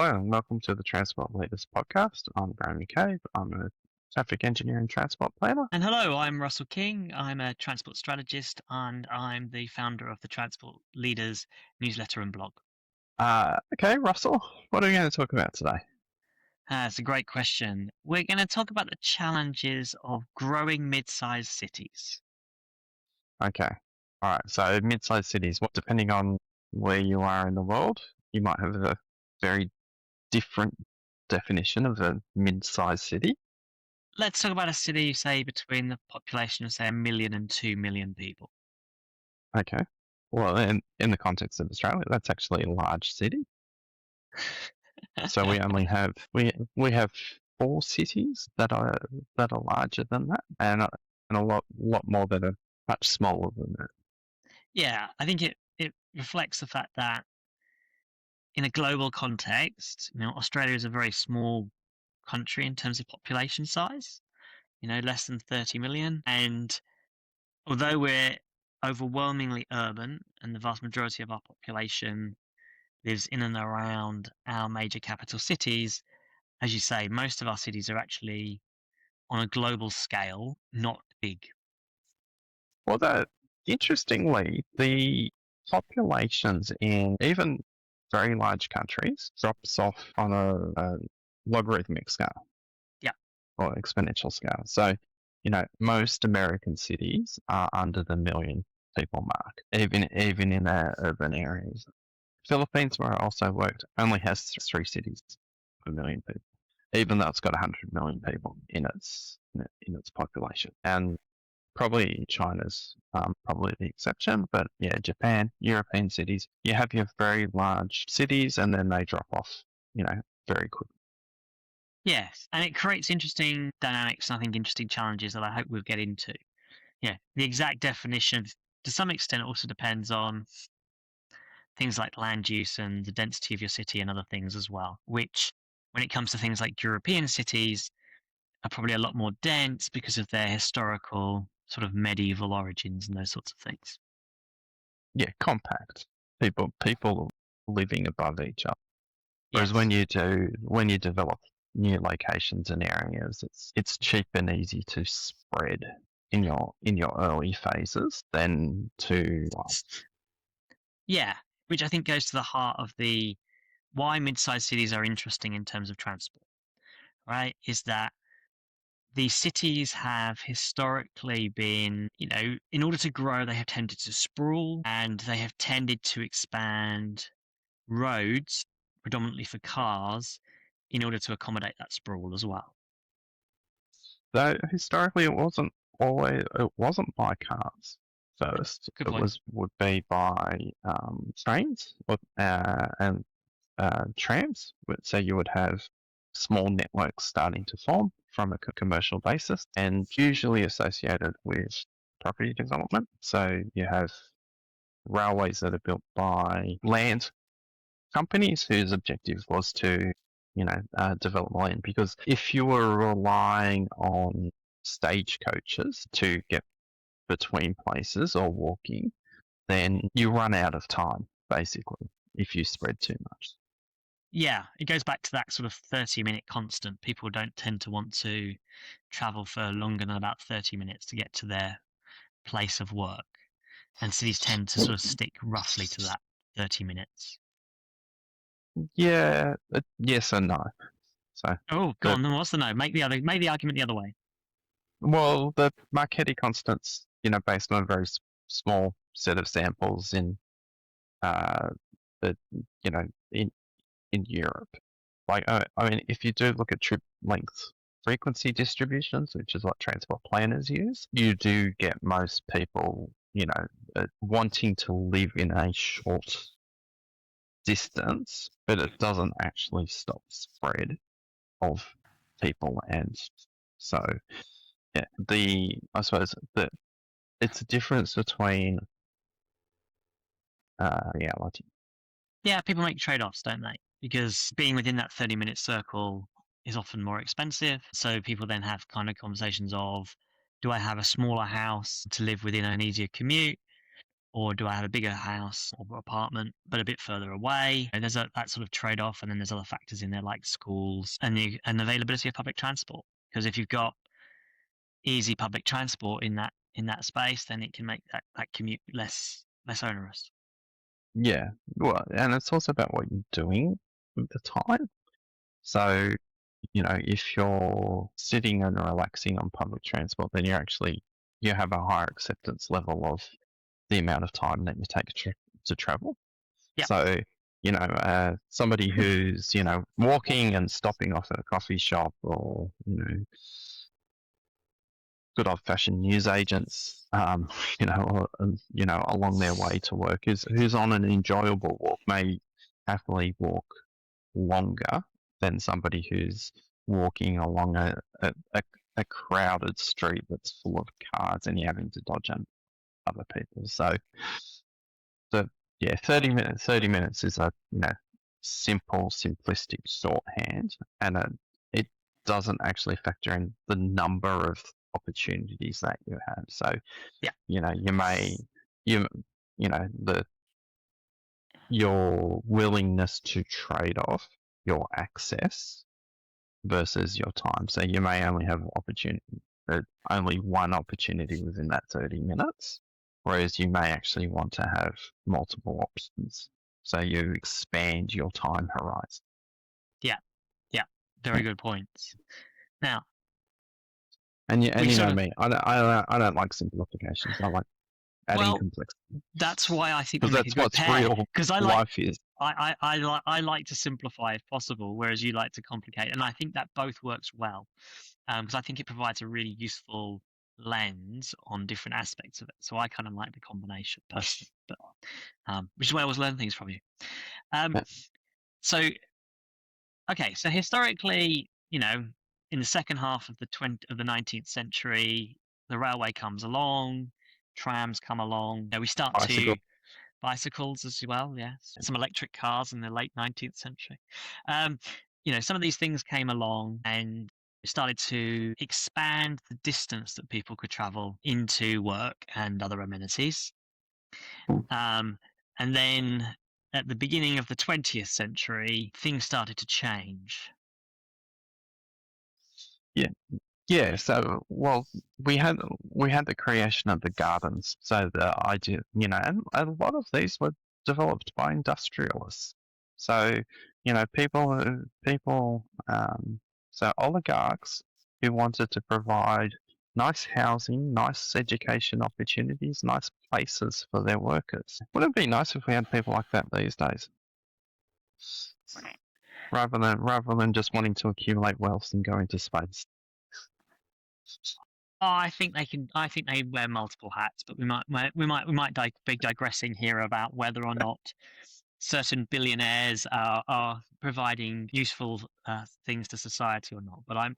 Hello and welcome to the Transport Leaders Podcast. I'm McCabe. I'm a traffic engineer and transport planner. And hello, I'm Russell King. I'm a transport strategist and I'm the founder of the Transport Leaders newsletter and blog. Okay, Russell, what are we going to talk about today? It's a great question. We're going to talk about the challenges of growing mid-sized cities. Okay, all right. So mid-sized cities, depending on where you are in the world, you might have a very different definition of a mid-sized city. Let's talk about a city, say, between the population of, say, 1 million and 2 million people. Okay. Well, in the context of Australia, that's actually a large city. So we only have we have 4 cities that are larger than that, and a lot more that are much smaller than that. Yeah, I think it reflects the fact that in a global context, Australia is a very small country in terms of population size, less than 30 million. And although we're overwhelmingly urban and the vast majority of our population lives in and around our major capital cities, as you say, most of our cities are actually on a global scale, not big. Although interestingly, the populations in even very large countries drops off on a logarithmic scale Yeah. or exponential scale. So, most American cities are under the million people mark, even in their urban areas. Philippines, where I also worked, only has 3 cities per million people, even though it's got 100 million people in its population. And probably China's probably the exception, but yeah, Japan, European cities, you have your very large cities, and then they drop off, very quickly. Yes. And it creates interesting dynamics and I think interesting challenges that I hope we'll get into. Yeah. The exact definition, to some extent, also depends on things like land use and the density of your city and other things as well, which when it comes to things like European cities are probably a lot more dense because of their historical sort of medieval origins and those sorts of things. Yeah, compact. People living above each other. Whereas Yes. when you develop new locations and areas, it's cheap and easy to spread in your early phases than to Yeah, which I think goes to the heart of the why mid-sized cities are interesting in terms of transport, right? Is that these cities have historically been, in order to grow, they have tended to sprawl and they have tended to expand roads, predominantly for cars, in order to accommodate that sprawl as well. though historically it wasn't by cars first. Good It point. would be by trains and trams. So you would have small networks starting to form from a commercial basis, and usually associated with property development. So you have railways that are built by land companies whose objective was to, develop land. Because if you were relying on stagecoaches to get between places or walking, then you run out of time, basically, if you spread too much. Yeah, it goes back to that sort of 30-minute constant. People don't tend to want to travel for longer than about 30 minutes to get to their place of work. And cities tend to sort of stick roughly to that 30 minutes. Yeah, yes and no. So Oh, go the on, then what's the no? Make the argument the other way. the Marchetti constants, based on a very small set of samples in uh the in Europe. Like, I mean, if you do look at trip length frequency distributions, which is what transport planners use, you do get most people, wanting to live in a short distance, but it doesn't actually stop spread of people. And so, yeah, I suppose that it's a difference between reality. Yeah, people make trade-offs, don't they? Because being within that 30-minute circle is often more expensive. So people then have kind of conversations of, do I have a smaller house to live within an easier commute? or do I have a bigger house or apartment but a bit further away? And there's that sort of trade-off, and then there's other factors in there like schools and availability of public transport. Because if you've got easy public transport in that space, then it can make that commute less onerous. Yeah. Well, and it's also about what you're doing with the time. So, if you're sitting and relaxing on public transport, then you have a higher acceptance level of the amount of time that you take to travel. Yeah. So, somebody who's, walking and stopping off at a coffee shop, or, good old fashioned news agents, along their way to work, who's on an enjoyable walk, may happily walk longer than somebody who's walking along a crowded street that's full of cars and you're having to dodge other people. So, the 30 minutes is a simple, simplistic shorthand, and it doesn't actually factor in the number of opportunities that you have. So, Yeah. you may your willingness to trade off your access versus your time. So you may only have only one opportunity within that 30 minutes, whereas you may actually want to have multiple options. So you expand your time horizon. Yeah, very good points. Now, and you we know sort of- me, I don't like simplifications. I like adding Well, complexity. that's why I think we Because make a that's good what's pair. real Because life is. I like to simplify if possible, whereas you like to complicate, and I think that both works well, because I think it provides a really useful lens on different aspects of it. So I kind of like the combination personally, but which is why I always learn things from you. Yeah. So okay, so historically, in the second half of the 19th century, the railway comes along, trams come along. We start Bicycle. to bicycles as well. Yes, some electric cars in the late 19th century. Some of these things came along and started to expand the distance that people could travel into work and other amenities. And then at the beginning of the 20th century, things started to change. Yeah, so we had the creation of the gardens. So the idea, and a lot of these were developed by industrialists. So so oligarchs who wanted to provide nice housing, nice education opportunities, nice places for their workers. Wouldn't it be nice if we had people like that these days? Rather than just wanting to accumulate wealth and go into space. Oh, I think they wear multiple hats, but we might be digressing here about whether or not certain billionaires are providing useful things to society or not. But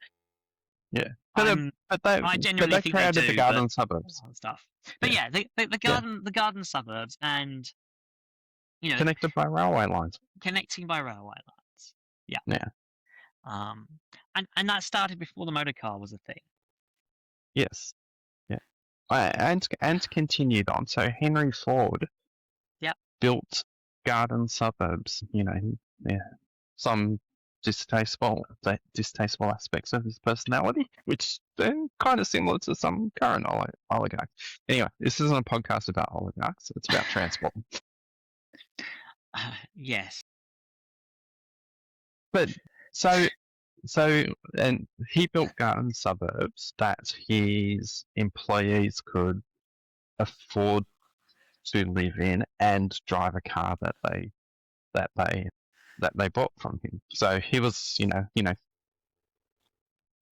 Yeah, I genuinely they think they created do. the garden suburbs. Stuff. But yeah, the garden suburbs, and Connected by railway lines. connecting by railway lines. Yeah. Yeah. And that started before the motor car was a thing. Yes. Yeah. And continued on. So Henry Ford. Yep. Built garden suburbs. Some distasteful aspects of his personality, which then kind of similar to some current oligarchs. Anyway, this isn't a podcast about oligarchs. It's about transport. Yes. But so and he built garden suburbs that his employees could afford to live in and drive a car that they bought from him. So he was,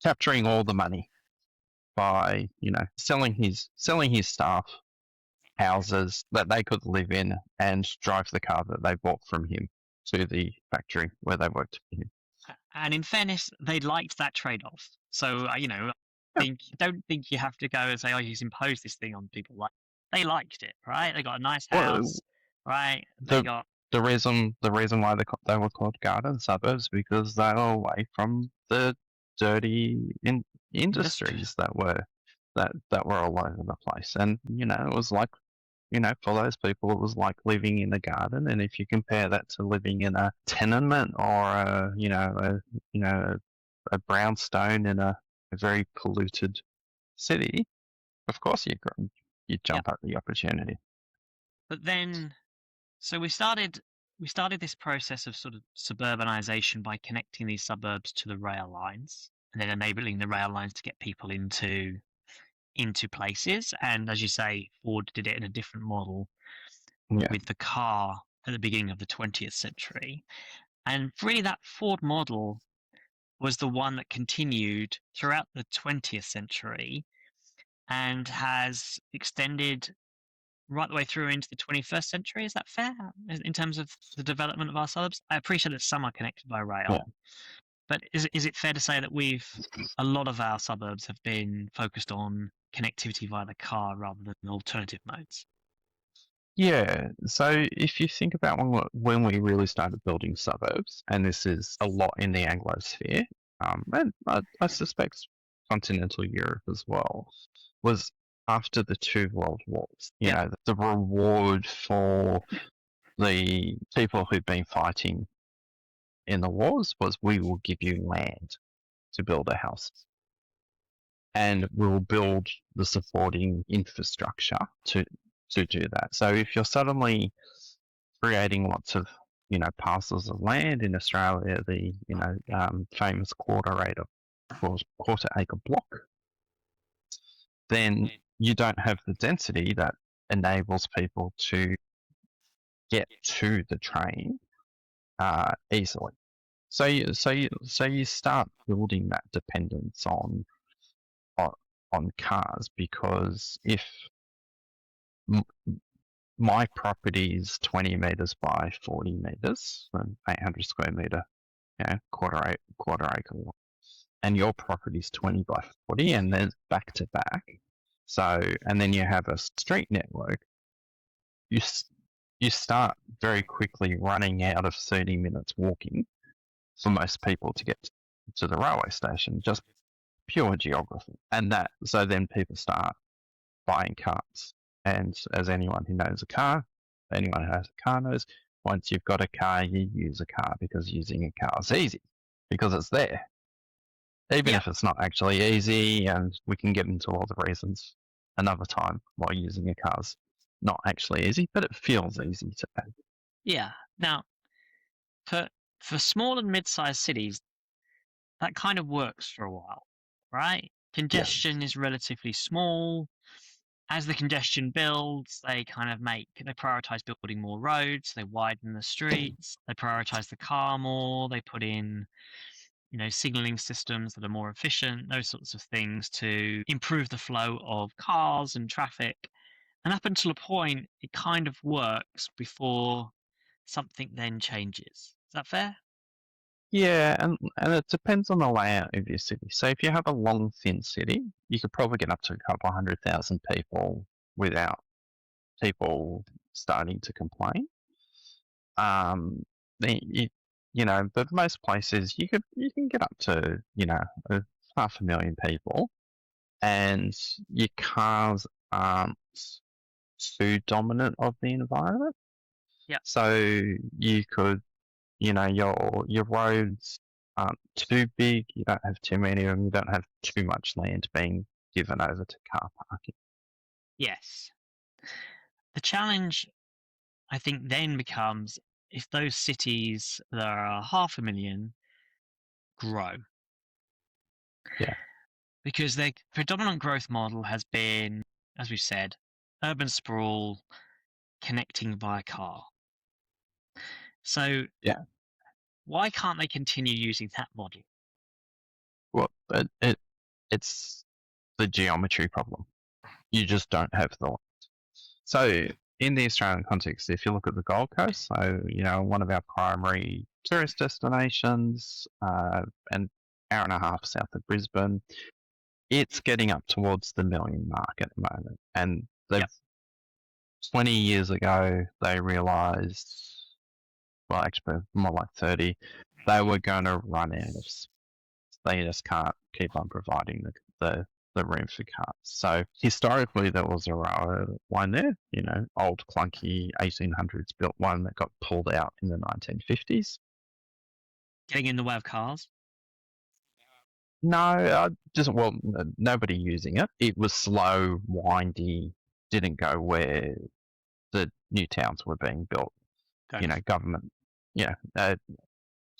capturing all the money by, selling his staff houses that they could live in and drive the car that they bought from him to the factory where they worked for him. And in fairness, they liked that trade-off. So don't think you have to go and say, "Oh, he's imposed this thing on people." Like they liked it, right? They got a nice house, right? The reason why they were called garden suburbs because they were away from the dirty industries that were all over the place, and it was like for those people, it was like living in a garden. And if you compare that to living in a tenement or a brownstone in a very polluted city, of course you Yeah. jump at the opportunity. But then, so we started this process of sort of suburbanization by connecting these suburbs to the rail lines and then enabling the rail lines to get people into places. And as you say, Ford did it in a different model Yeah, with the car at the beginning of the 20th century. And really, that Ford model was the one that continued throughout the 20th century and has extended right the way through into the 21st century. Is that fair in terms of the development of our suburbs? I appreciate that some are connected by yeah. rail, but is it fair to say that a lot of our suburbs have been focused on connectivity via the car rather than alternative modes? Yeah, so if you think about when we really started building suburbs, and this is a lot in the Anglosphere, and I suspect continental Europe as well, was after the two world wars. Yep. The reward for the people who'd been fighting in the wars was we will give you land to build a house, and we'll build the supporting infrastructure to do that. So if you're suddenly creating lots of parcels of land in Australia, the famous quarter acre block, then you don't have the density that enables people to get to the train easily. So you start building that dependence on, on cars, because if m- my property is 20 meters by 40 meters, an 800 square meter, quarter acre lot, and your property's 20 by 40, and there's back to back. So, and then you have a street network, you you start very quickly running out of 30 minutes walking for most people to get to the railway station, just pure geography. And so then people start buying cars. And as anyone who knows anyone who has a car knows, once you've got a car, you use a car because using a car is easy because it's there. Even Yeah. if it's not actually easy, and we can get into all the reasons another time why using a car's not actually easy, but it feels easy to add. Yeah. Now, for for small and mid-sized cities, that kind of works for a while, right? Yeah. Congestion is relatively small. As the congestion builds, they prioritize building more roads, they widen the streets, they prioritize the car more, they put in, signaling systems that are more efficient, those sorts of things to improve the flow of cars and traffic. And up until a point, it kind of works before something then changes. Is that fair? Yeah, and it depends on the layout of your city. So if you have a long, thin city, you could probably get up to a couple 100,000 people without people starting to complain. Um, but most places you can get up to a 500,000 people, and your cars aren't too dominant of the environment. Yeah. So you could, your roads aren't too big. You don't have too many of them. You don't have too much land being given over to car parking. Yes. The challenge, I think, then becomes if those cities that are 500,000 grow, Yeah, because their predominant growth model has been, as we've said, urban sprawl connecting via car. So yeah. why can't they continue using that model? Well, it's the geometry problem. You just don't have the. So in the Australian context, if you look at the Gold Coast, so one of our primary tourist destinations, an hour and a half south of Brisbane, it's getting up towards the million mark at the moment. And they've Yep. 20 years ago they realised, well, actually more like 30, they were going to run out of. They just can't keep on providing the the room for cars. So historically, there was a railway line there, old clunky 1800s built one that got pulled out in the 1950s. Getting in the way of cars. No, nobody using it. It was slow, windy, didn't go where the new towns were being built. Government,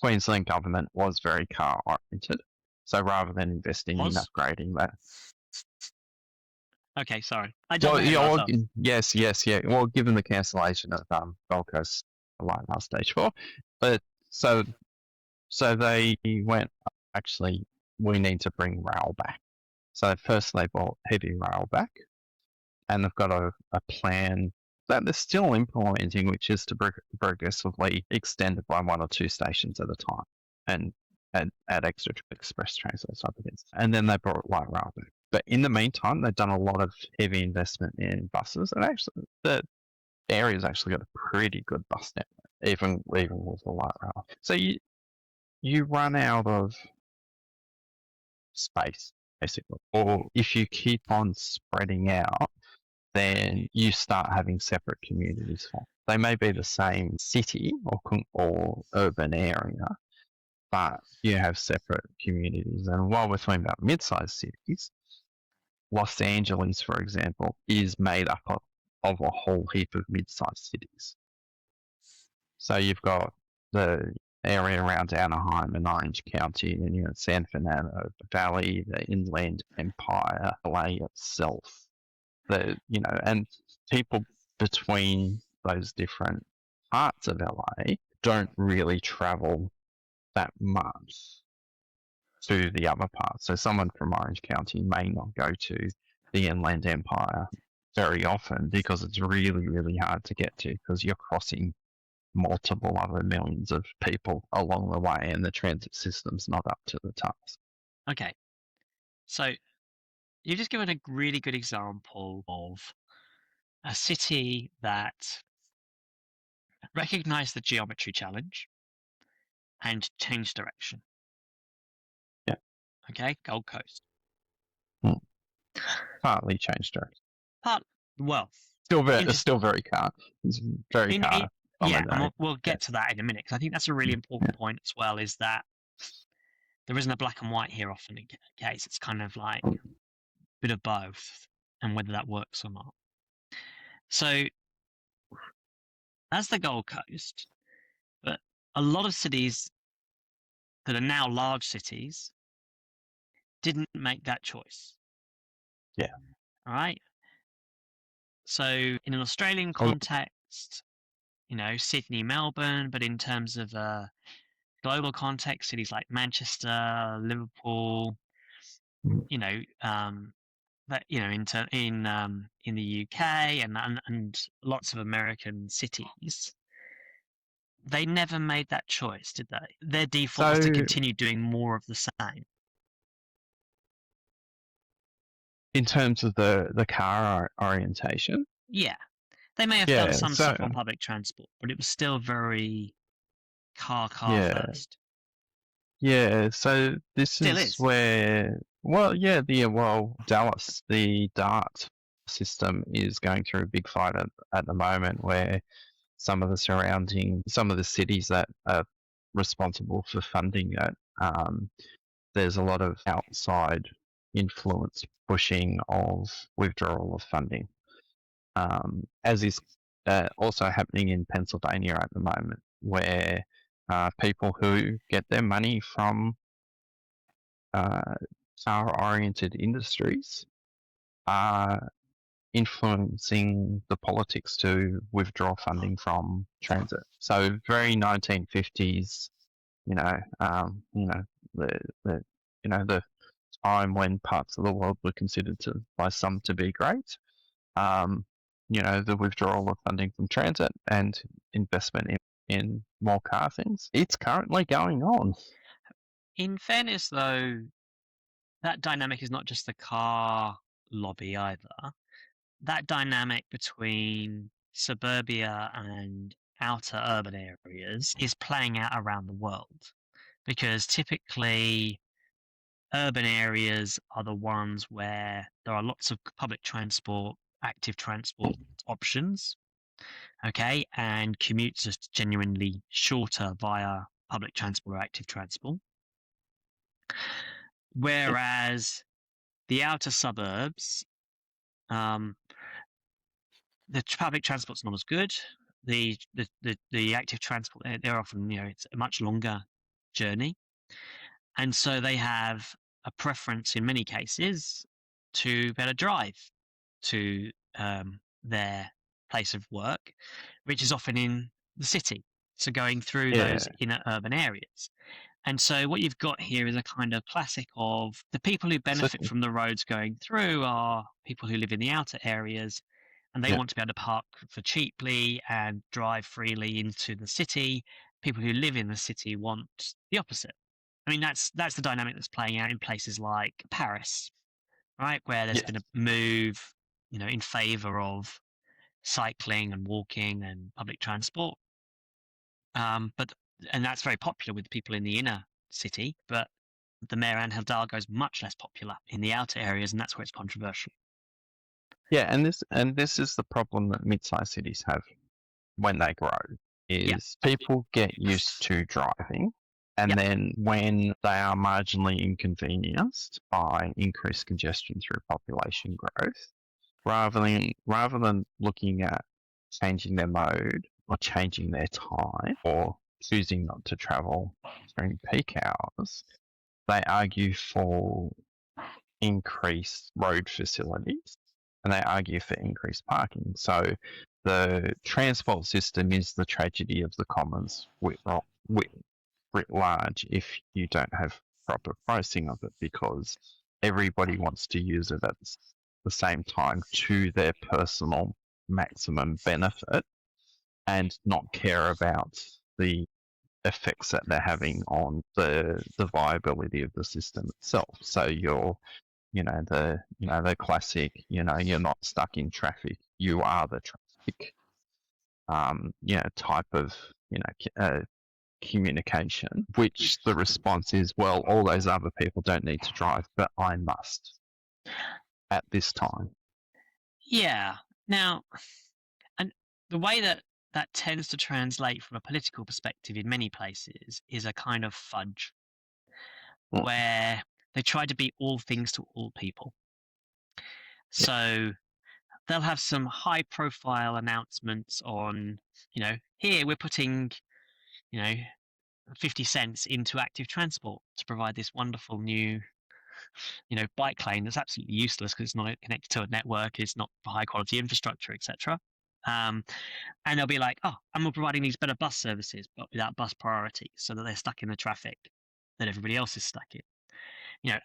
Queensland government was very car oriented. So rather than investing in upgrading that. Okay, sorry. I jumped ahead Well, of yes. Well, given the cancellation of Gold Coast line last stage 4, but so they went, actually, we need to bring rail back. So first they brought heavy rail back, and they've got a plan that they're still implementing, which is to progressively extend it by 1 or 2 stations at a time, and add extra express trains, those type of things. And then they brought light rail back. But in the meantime, they've done a lot of heavy investment in buses, and actually the area's actually got a pretty good bus network, even with the light rail. So you run out of space, basically. Or if you keep on spreading out, then you start having separate communities. They may be the same city or urban area, but you have separate communities. And while we're talking about mid-sized cities, Los Angeles, for example, is made up of a whole heap of mid-sized cities. So you've got the area around Anaheim and Orange County, and San Fernando Valley, the Inland Empire, LA itself. And people between those different parts of LA don't really travel that much to the other parts. So someone from Orange County may not go to the Inland Empire very often because it's really, really hard to get to, because you're crossing multiple other millions of people along the way, and the transit system's not up to the task. Okay. So you've just given a really good example of a city that recognized the geometry challenge and changed direction. Yeah. Okay, Gold Coast. Partly changed direction. Still very car. It's very car. And we'll get to that in a minute, because I think that's a really important point as well, is that there isn't a black and white here often in case. It's kind of like a bit of both, and whether that works or not. So that's the Gold Coast, but a lot of cities that are now large cities didn't make that choice. Yeah. All right. So in an Australian context, Sydney, Melbourne, but in terms of global context, cities like Manchester, Liverpool, that in the UK and lots of American cities, they never made that choice, did they? Their default was to continue doing more of the same. In terms of the car orientation? Yeah. They may have done some stuff on public transport, but it was still very car first. Yeah, so this Still is is. where, Dallas, the DART system is going through a big fight at the moment, where some of the cities that are responsible for funding it, there's a lot of outside influence pushing of withdrawal of funding, as is also happening in Pennsylvania at the moment, where people who get their money from car-oriented industries are influencing the politics to withdraw funding from transit. So very 1950s, the time when parts of the world were considered by some to be great. The withdrawal of funding from transit and investment in more car things. It's currently going on. In fairness, though, that dynamic is not just the car lobby either. That dynamic between suburbia and outer urban areas is playing out around the world, because typically urban areas are the ones where there are lots of public transport, active transport options. Okay, and commutes are genuinely shorter via public transport or active transport. Whereas the outer suburbs, um, the public transport's not as good. The active transport, they're often, it's a much longer journey, and so they have a preference in many cases to better drive to their place of work, which is often in the city. So going through those Yeah. inner urban areas. And so what you've got here is a kind of classic of the people who So benefit from the roads going through are people who live in the outer areas, and they yeah. want to be able to park for cheaply and drive freely into the city. People who live in the city want the opposite. I mean, that's the dynamic that's playing out in places like Paris, right, where there's Yes. been a move, in favor of cycling and walking and public transport. But and that's very popular with people in the inner city, but the Mayor Angel Hidalgo is much less popular in the outer areas, and that's where it's controversial. Yeah, and this is the problem that mid-sized cities have when they grow Yeah, is people get used to driving, yeah, and then when they are marginally inconvenienced by increased congestion through population growth, rather than looking at changing their mode or changing their time or choosing not to travel during peak hours, they argue for increased road facilities and they argue for increased parking. So the transport system is the tragedy of the commons writ large if you don't have proper pricing of it because everybody wants to use it at the same time to their personal maximum benefit and not care about the effects that they're having on the viability of the system itself. So the classic, you're not stuck in traffic, you are the traffic, type of, communication, which the response is, well, all those other people don't need to drive, but I must at this time. yeah. Now, and the way that that tends to translate from a political perspective in many places is a kind of fudge, Mm, where they try to be all things to all people. yeah, So they'll have some high profile announcements on, here we're putting, you know, 50 cents into active transport to provide this wonderful new, bike lane that's absolutely useless because it's not connected to a network, it's not high quality infrastructure, etc. Um, and they'll be like, oh, and we're providing these better bus services, but without bus priority, so that they're stuck in the traffic that everybody else is stuck in.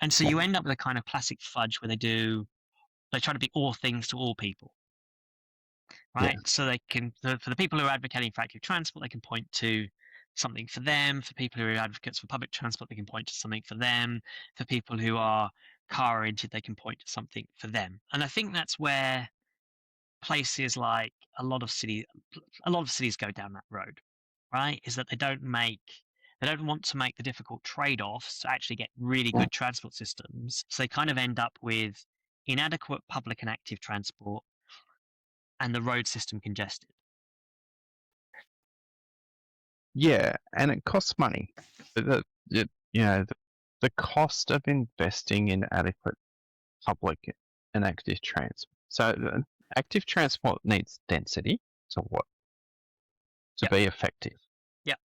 And so you end up with a kind of classic fudge where they try to be all things to all people, yeah, right? So they can, for the people who are advocating for active transport, they can point to something for them. For people who are advocates for public transport, they can point to something for them. For people who are car oriented, they can point to something for them. And I think that's where places like a lot of cities go down that road, right? Is that they don't want to make the difficult trade-offs to actually get really mm, good transport systems. So they kind of end up with inadequate public and active transport and the road system congested. yeah, and it costs money. The cost of investing in adequate public and active transport. So active transport needs density to what to Yep. be effective. Yep.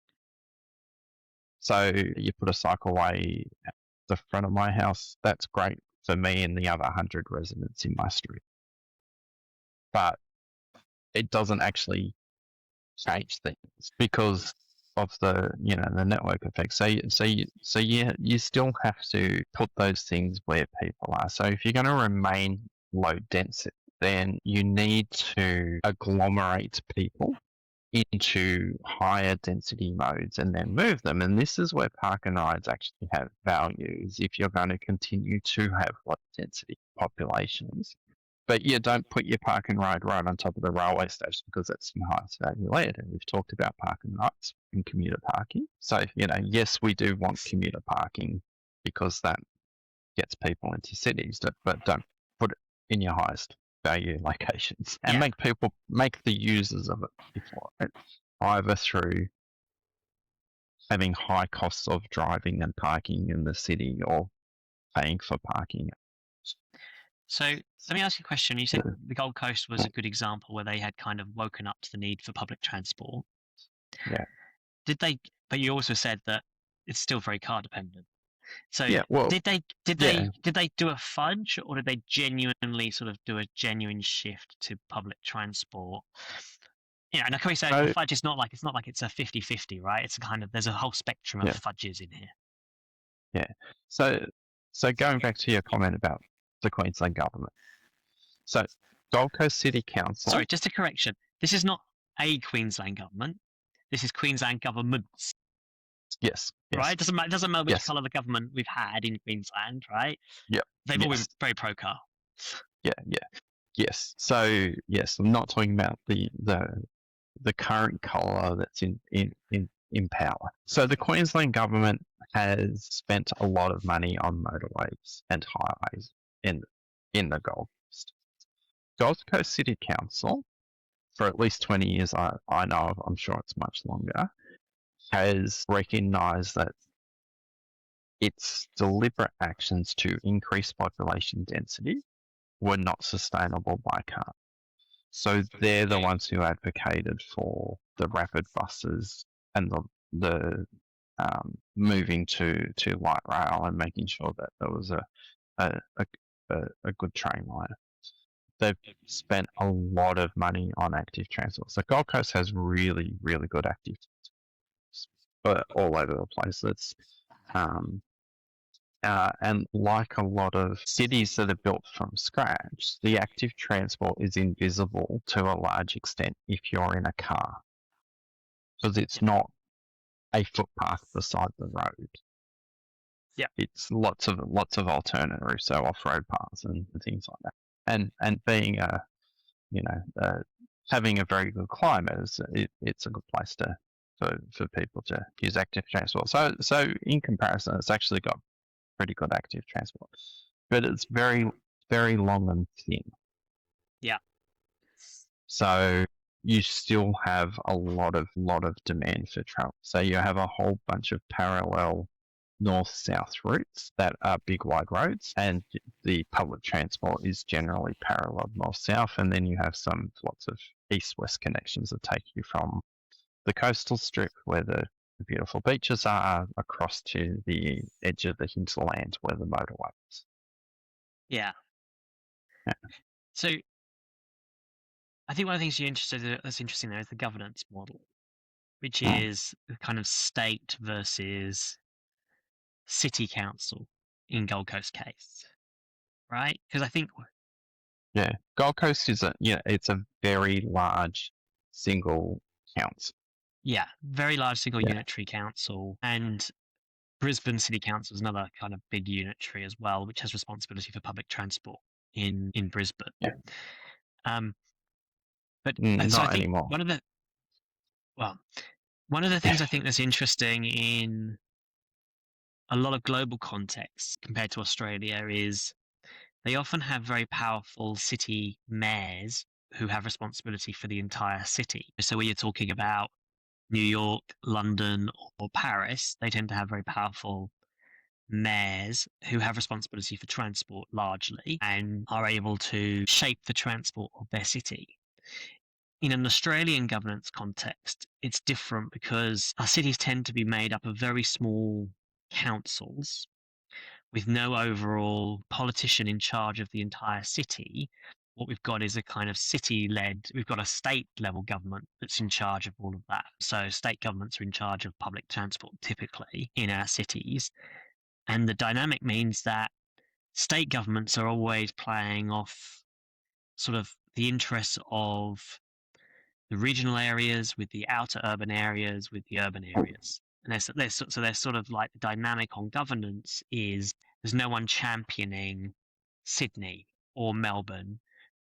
So you put a cycleway at the front of my house. That's great for me and the other 100 residents in my street. But it doesn't actually change things because of the network effect. So you still have to put those things where people are. So if you're going to remain low density, then you need to agglomerate people into higher density modes and then move them. And this is where park and rides actually have values if you're going to continue to have low density populations. But yeah, don't put your park and ride right on top of the railway station because that's the highest value led. And we've talked about park and rides and commuter parking. So, yes, we do want commuter parking because that gets people into cities, but don't put it in your highest value locations, and Yeah. make the users of it pay for it, either through having high costs of driving and parking in the city or paying for parking. So let me ask you a question. You said the Gold Coast was a good example where they had kind of woken up to the need for public transport. Yeah. Did they? But you also said that it's still very car dependent. So Yeah. Well, did they yeah. do a fudge, or did they genuinely sort of do a genuine shift to public transport? Yeah, and can we say a So, fudge is not like it's a 50-50, right? It's a kind of there's a whole spectrum of yeah. fudges in here. Yeah. So going back to your comment about the Queensland government. So Gold Coast City Council. Sorry, just a correction. This is not a Queensland government. This is Queensland governments, Yes. right? Yes. Doesn't matter which Yes. colour the government we've had in Queensland, right? Yep. They've all been Yes. very pro car. Yeah. Yeah. Yes. So yes, I'm not talking about the current colour that's in power. So the Queensland government has spent a lot of money on motorways and highways in the Gold Coast. Gold Coast City Council, for at least 20 years I know of, I'm sure it's much longer, has recognised that its deliberate actions to increase population density were not sustainable by car. So they're the ones who advocated for the rapid buses and the moving to light rail and making sure that there was a good train line. They've spent a lot of money on active transport. So Gold Coast has really, really good active transport, but all over the place. And like a lot of cities that are built from scratch, the active transport is invisible to a large extent if you're in a car, because it's not a footpath beside the road. Yeah. It's lots of alternate routes, so off-road paths and things like that. And being having a very good climate it's a good place for people to use active transport. So in comparison, it's actually got pretty good active transport, but it's very, very long and thin. Yeah. So you still have a lot of demand for travel. So you have a whole bunch of parallel north-south routes that are big wide roads, and the public transport is generally parallel north-south, and then you have lots of east-west connections that take you from the coastal strip where the beautiful beaches are across to the edge of the hinterland where the motorway is. Yeah. Yeah. So I think one of the things that's interesting there is the governance model, which is the kind of state versus city council in Gold Coast case, right? Because I think Yeah, Gold Coast is it's a very large single council. yeah, very large single Yeah. unitary council, and Brisbane City Council is another kind of big unitary as well, which has responsibility for public transport in Brisbane. Yeah. But so I Not think anymore. one of the things I think that's interesting in a lot of global contexts compared to Australia is they often have very powerful city mayors who have responsibility for the entire city. So when you're talking about New York, London, or Paris, they tend to have very powerful mayors who have responsibility for transport largely and are able to shape the transport of their city. In an Australian governance context, it's different because our cities tend to be made up of very small councils with no overall politician in charge of the entire city. What we've got is a kind of we've got a state level government that's in charge of all of that. So state governments are in charge of public transport typically in our cities. And the dynamic means that state governments are always playing off sort of the interests of the regional areas with the outer urban areas with the urban areas. And they're sort of like the dynamic on governance is there's no one championing Sydney or Melbourne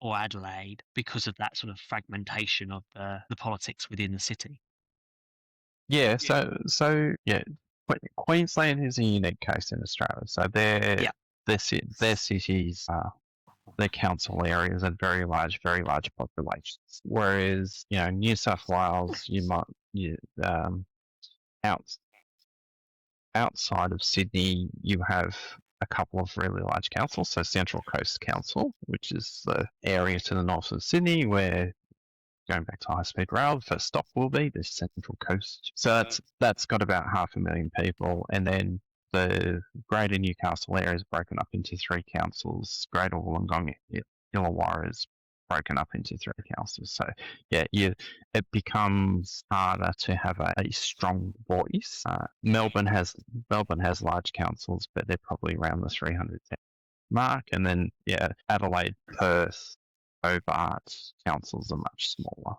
or Adelaide because of that sort of fragmentation of the politics within the city. Yeah. So yeah, Queensland is a unique case in Australia. So they're Yeah. their cities, their council areas are very large populations. Whereas, New South Wales, out, outside of Sydney, you have a couple of really large councils. So Central Coast Council, which is the area to the north of Sydney where, going back to high speed rail, the first stop will be the Central Coast. So that's got about 500,000 people, and then the Greater Newcastle area is broken up into 3 councils. Greater Wollongong Illawarra is broken up into 3 councils. So yeah, it becomes harder to have a strong voice. Melbourne has large councils, but they're probably around the 300 mark, and then Adelaide, Perth, Hobart councils are much smaller.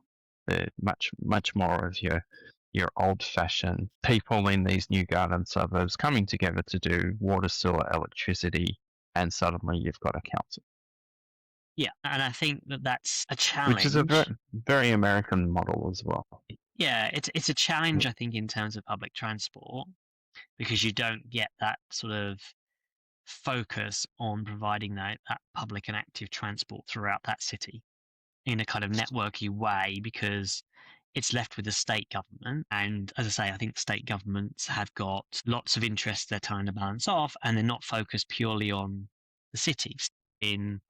They're much more of your old-fashioned people in these new garden suburbs coming together to do water, sewer, electricity, and suddenly you've got a council. Yeah, and I think that's a challenge. Which is a very, very American model as well. Yeah, it's a challenge, I think, in terms of public transport, because you don't get that sort of focus on providing that public and active transport throughout that city in a kind of networky way, because it's left with the state government. And as I say, I think state governments have got lots of interests they're trying to balance off, and they're not focused purely on the cities. When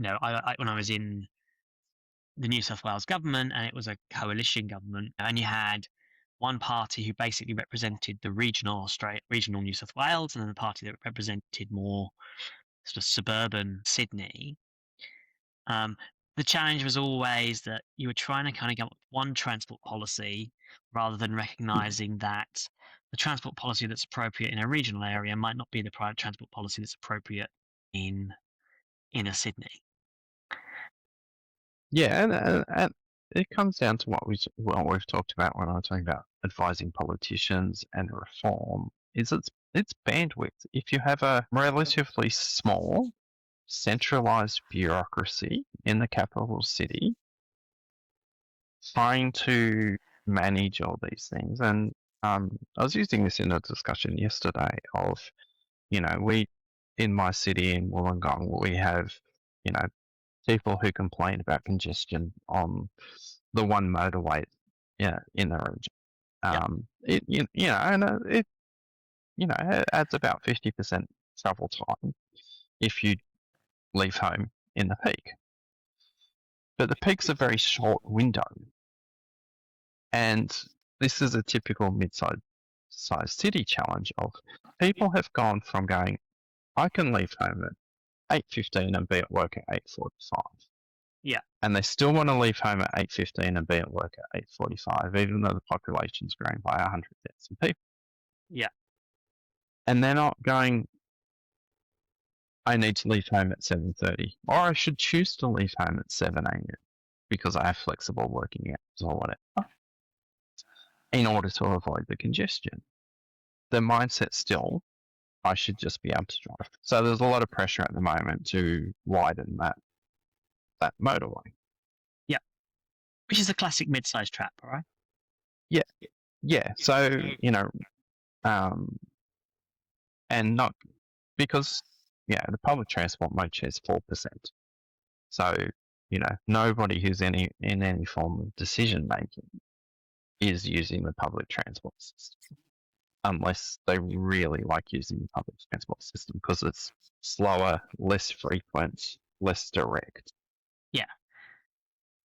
I was in the New South Wales government, and it was a coalition government, and you had one party who basically represented the regional New South Wales, and then the party that represented more sort of suburban Sydney. The challenge was always that you were trying to kind of get one transport policy, rather than recognizing that the transport policy that's appropriate in a regional area might not be the private transport policy that's appropriate in inner Sydney. Yeah, and it comes down to what we've talked about when I was talking about advising politicians and reform. It's bandwidth. If you have a relatively small, centralized bureaucracy in the capital city, trying to manage all these things, and I was using this in a discussion yesterday of, we in my city in Wollongong, we have, people who complain about congestion on the one motorway, in the region. It adds about 50% travel time if you leave home in the peak. But the peak's a very short window, and this is a typical mid-sized city challenge of people have gone from going, I can leave home at 8:15 and be at work at 8:45. Yeah. And they still want to leave home at 8:15 and be at work at 8:45, even though the population's growing by 100,000 people. Yeah. And they're not going, I need to leave home at 7:30, or I should choose to leave home at 7 a.m. because I have flexible working hours or whatever, in order to avoid the congestion. The mindset still, I should just be able to drive. So there's a lot of pressure at the moment to widen that motorway. Yeah. Which is a classic mid-size trap, right? Yeah. So, and not because, the public transport mode shares 4%. So, nobody who's in any form of decision making is using the public transport system, unless they really like using the public transport system because it's slower, less frequent, less direct. Yeah.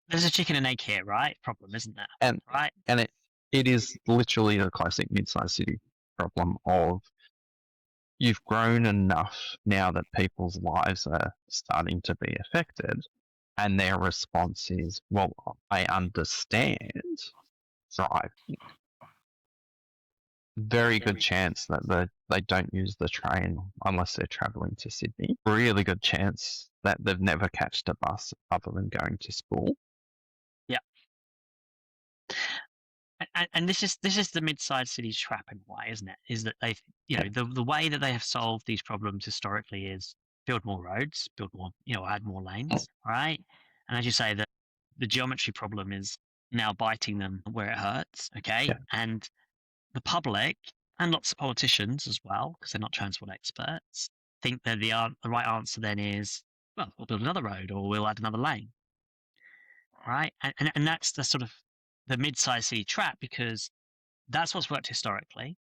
There's a chicken and egg here, right? Problem, isn't there? And right? And it is literally the classic mid-sized city problem of, you've grown enough now that people's lives are starting to be affected, and their response is, well, I understand driving. Very good chance that they don't use the train unless they're travelling to Sydney. Really good chance that they've never catched a bus other than going to school. Yeah. And this is the mid-sized cities trap in a way, isn't it? Is that they've, the way that they have solved these problems historically is build more roads, build more, add more lanes, right? And as you say, the geometry problem is now biting them where it hurts, okay? Yeah. And the public, and lots of politicians as well, because they're not transport experts, think that the right answer then is, well, we'll build another road or we'll add another lane, right? And that's the sort of the mid-size city trap, because that's what's worked historically.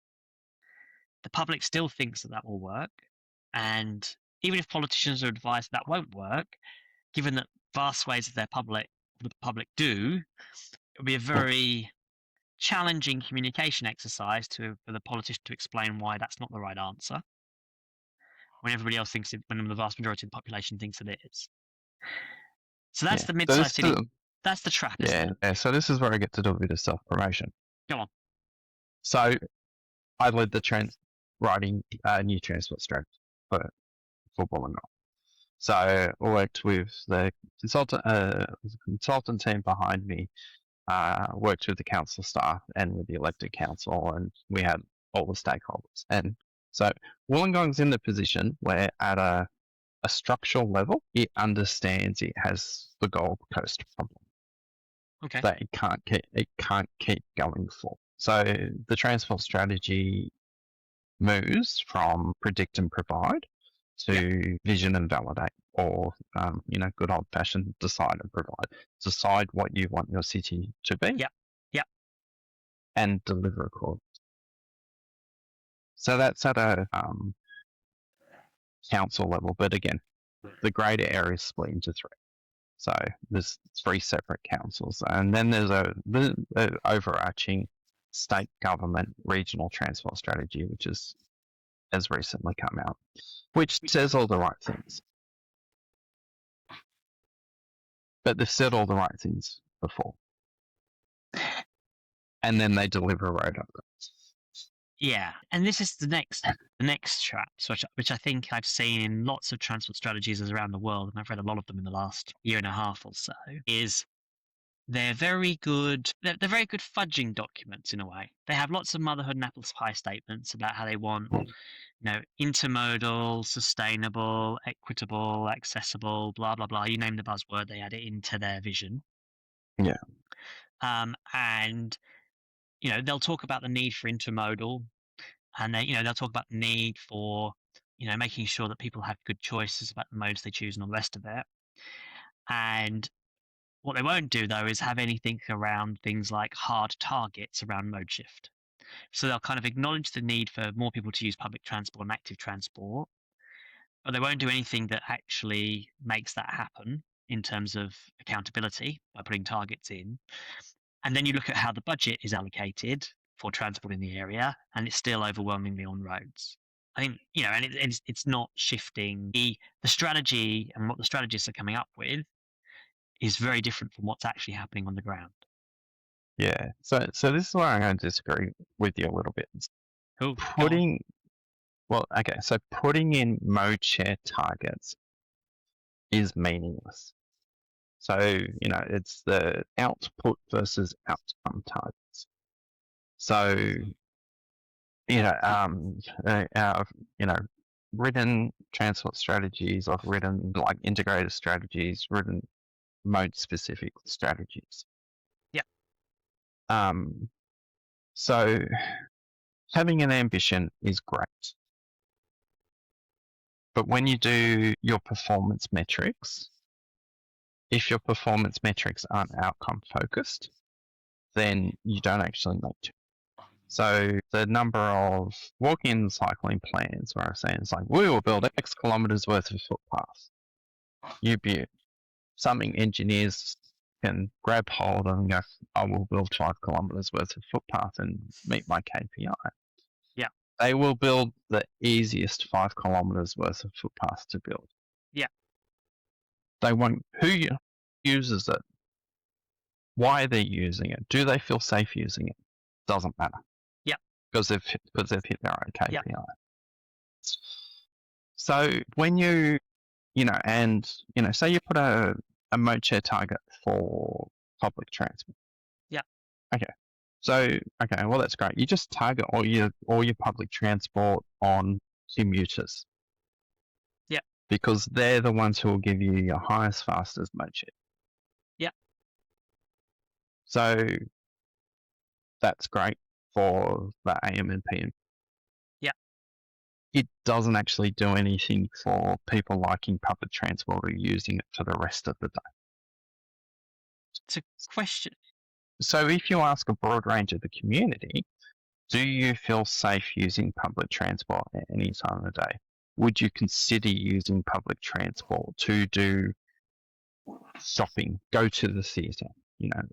The public still thinks that that will work, and even if politicians are advised that won't work, given that vast swathes of the public do, it would be a very challenging communication exercise for the politician to explain why that's not the right answer when everybody else thinks it, when the vast majority of the population thinks it is. So that's Yeah. the So mid-sized this city. is That's the trap, isn't it? yeah. So this is where I get to do a bit of self-promotion. Go on. So I led the writing new transport strategy for football and golf. So I worked with the consultant team behind me, worked with the council staff and with the elected council, and we had all the stakeholders. And so Wollongong's in the position where at a structural level, it understands it has the Gold Coast problem Okay. that it can't keep going for. So the transport strategy moves from predict and provide to vision and validate, or good old fashioned decide and provide. Decide what you want your city to be, Yep. and deliver accordingly. So that's at a council level, but again, the greater area is split into three. So there's three separate councils, and then there's a overarching state government regional transport strategy, which has recently come out, which says all the right things. But they've said all the right things before, and then they deliver road upgrades. Yeah, and this is the next trap, which I think I've seen in lots of transport strategies around the world, and I've read a lot of them in the last year and a half or so. Is they're very good. They're very good fudging documents in a way. They have lots of motherhood and apple pie statements about how they want, intermodal, sustainable, equitable, accessible, blah blah blah. You name the buzzword, they add it into their vision. Yeah. And they'll talk about the need for intermodal, and they'll talk about the need for making sure that people have good choices about the modes they choose and all the rest of it. And what they won't do though is have anything around things like hard targets around mode shift. So they'll kind of acknowledge the need for more people to use public transport and active transport, but they won't do anything that actually makes that happen in terms of accountability by putting targets in. And then you look at how the budget is allocated for transport in the area, and it's still overwhelmingly on roads. I think, and it's not shifting the strategy, and what the strategists are coming up with is very different from what's actually happening on the ground. Yeah. So this is where I'm going to disagree with you a little bit. Cool. So putting in mode share targets is meaningless. So, it's the output versus outcome targets. So, written transport strategies, I've written like integrated strategies, written mode specific strategies. Yeah. So having an ambition is great. But when you do your performance metrics, if your performance metrics aren't outcome focused, then you don't actually make change. So the number of walking and cycling plans where I'm saying it's like, we will build X kilometers worth of footpaths. Something engineers can grab hold of and go, I will build 5 kilometers worth of footpath and meet my KPI. Yeah. They will build the easiest 5 kilometers worth of footpath to build. Yeah. They want who uses it, why they're using it, do they feel safe using it? Doesn't matter. Yeah. Because they've hit their own KPI. Yeah. So when say you put a mode share target for public transport. Yeah. Okay. So well that's great. You just target all your public transport on commuters. Yeah. Because they're the ones who will give you your highest, fastest mode share. Yeah. So that's great for the AM and PM. Yeah. it doesn't actually do anything for people liking public transport or using it for the rest of the day. It's a question. So if you ask a broad range of the community, do you feel safe using public transport at any time of the day? Would you consider using public transport to do shopping, go to the theatre,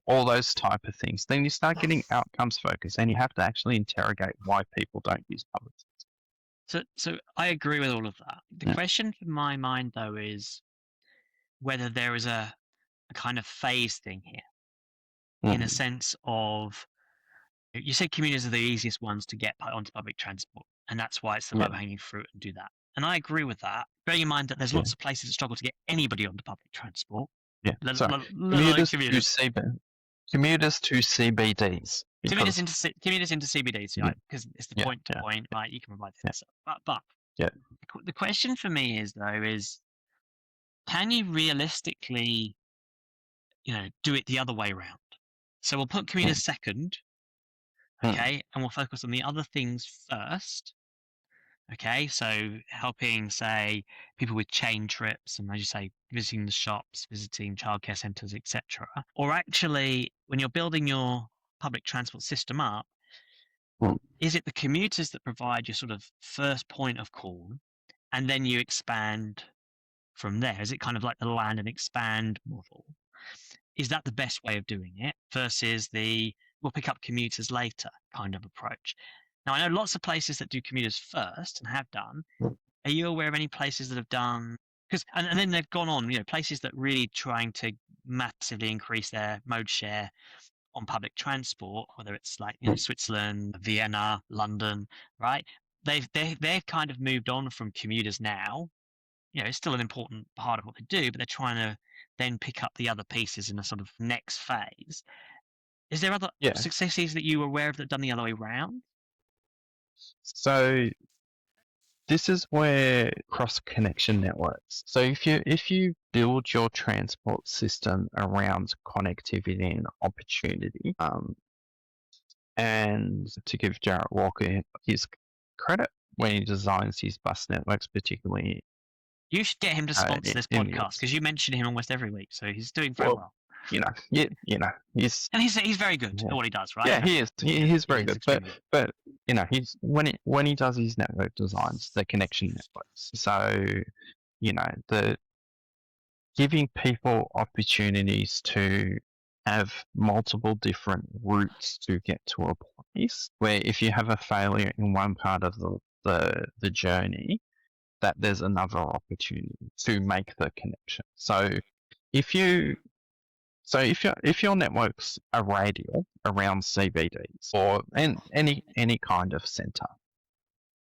all those type of things? Then you start getting outcomes focused, and you have to actually interrogate why people don't use public transport. So I agree with all of that. The question in my mind, though, is whether there is a kind of phase thing here, in a sense of, you said commuters are the easiest ones to get onto public transport, and that's why it's the low-hanging fruit and do that. And I agree with that, bearing in mind that there's lots of places that struggle to get anybody onto public transport. Yeah, Let so alone commuters to CBDs. Commuters into CBDs, right? Because it's the point to point, right? You can provide this. But the question for me is, though, can you realistically, do it the other way around? So we'll put commuters second, okay, and we'll focus on the other things first. Okay, so helping, say, people with chain trips, and as you say, visiting the shops, visiting childcare centres, etc. Or actually, when you're building your public transport system up, is it the commuters that provide your sort of first point of call, and then you expand from there? Is it kind of like the land and expand model? Is that the best way of doing it versus the we'll pick up commuters later kind of approach? Now, I know lots of places that do commuters first and have done. Are you aware of any places that have done? Because and then they've gone on, places that really trying to massively increase their mode share on public transport, whether it's like Switzerland, Vienna, London, right? They've kind of moved on from commuters now. It's still an important part of what they do, but they're trying to then pick up the other pieces in a sort of next phase. Is there other successes that you were aware of that done the other way around? So this is where cross-connection networks. So if you build your transport system around connectivity and opportunity, and to give Jarrett Walker his credit when he designs his bus networks, particularly. You should get him to sponsor this podcast because you mention him almost every week, so he's doing very well. He's and he's very good at what he does, right? Yeah, he is. He's very good. But he's when he does his network designs, the connection networks. So the giving people opportunities to have multiple different routes to get to a place where if you have a failure in one part of the journey, that there's another opportunity to make the connection. So if your networks are radial around CBDs or any kind of center,